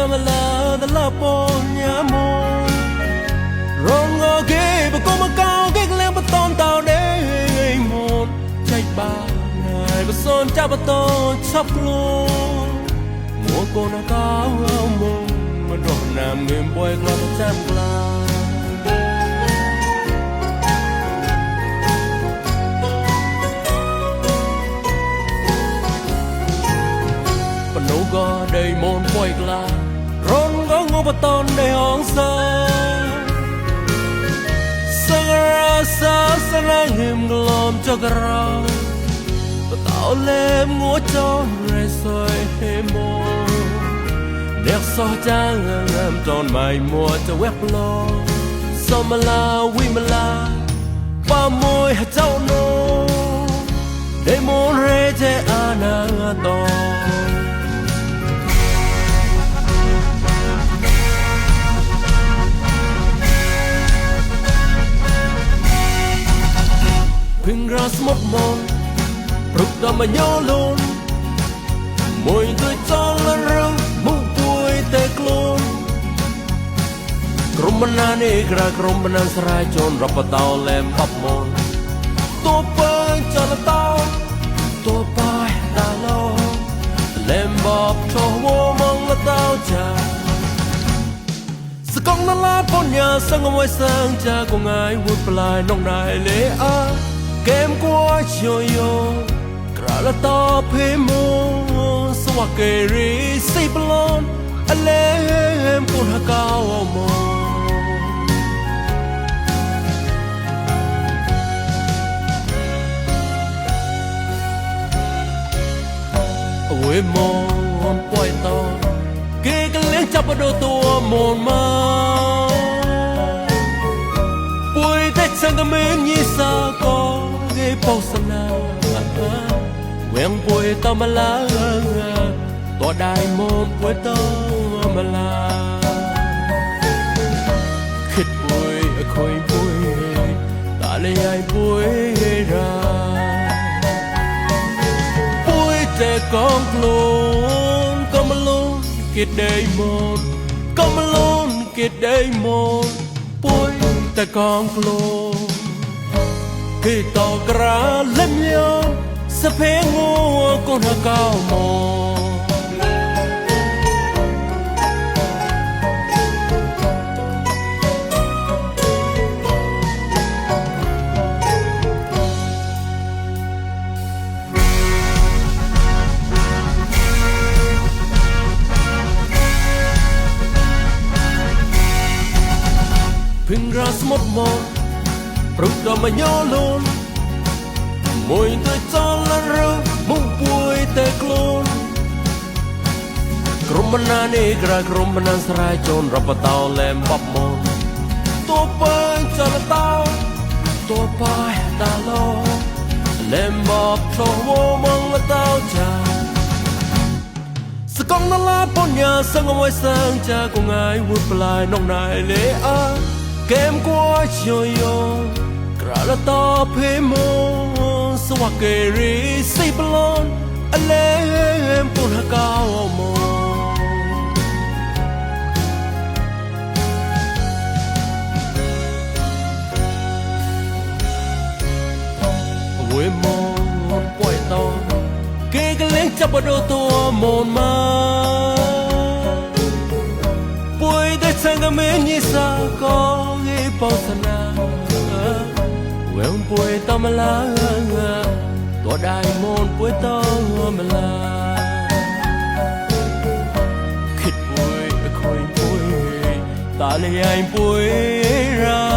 Tamala the Laponia Mo Rongo gave a comacow, giggling but on down a moon. Take by, I was on Jabaton, Chaplo. More gonna go moon, Madonna, Mim boy, Global Templar. Có đầy môn quay la rôn có ngô bà tôn đầy hóng xa Sangara sa sana him glom cho gara Bà tạo lem ngô cho rê xoay hê mô Nét so chang ngam tròn mày mùa cho web lo So mà la vi mà la Ba môi hạt châu nô Để môn rê chê à na to Pingras một môn, rực đỏ mà nhớ luôn. Mùi tôi cho lên rừng, mung vui tê klon. Krumbanan igra, krumbanan serai chôn, rapa tau lem pap môn. Tô pang cho là tao, tô pai ta lo. Lem bop cho vô mong là tao cha. Sự công nó lá bốn nhà sang ngôi sang cha của ngài vụt lại nông nài lễ á. Kem qua chiều yo, cả là to phê mô, swa kê ri say blon, alem con ha cao mô. Ôi môn quay to, kê cái lên chắp ở đôi tua môn ma. Bùi tết sang cái miếng như sa có. Bao sana quen bùi tao mà la tòa đại môn bùi tao mà la khít bùi khôi bùi ta lấy ai bùi ra bùi trẻ con luôn có mà luôn kết đầy môn có mà luôn kết đầy môn bùi trẻ con luôn khi tàu ra lem nhau sẽ phê ngô con hà cao mò Pingras một món rực đỏ mà nhớ luôn mùi tôi cho lên rừng mung bùi tê klon Krumbanan igra krumbanan serai chôn rapa tau lem pap môn Tô pang cho là tao tô pai ta lo lem bop cho vô mong là tao cha Sự công nó lá bốn nhà sang ngôi sang cha của ngài vụt lại nông nài lễ á Kem qua chiều yo, cả là to phê mô, swa kê ri say blon, alem con ha cao mô. Quê môn quay to, kê cái lên chắp ở đôi tua môn ma. Bùi để sang cái miếng như sa có. Bao sana quen bùi tao mà la tòa đại môn bùi tao mà la khít bùi khôi bùi ta lấy ai bùi ra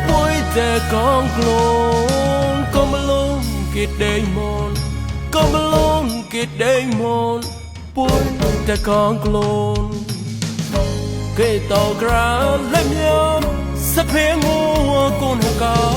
bùi trẻ con klon có mà luôn kết đầy môn có mà luôn kết đầy môn bùi trẻ con klon Kê tàu ra lem nhau sẽ phê ngô con hà cao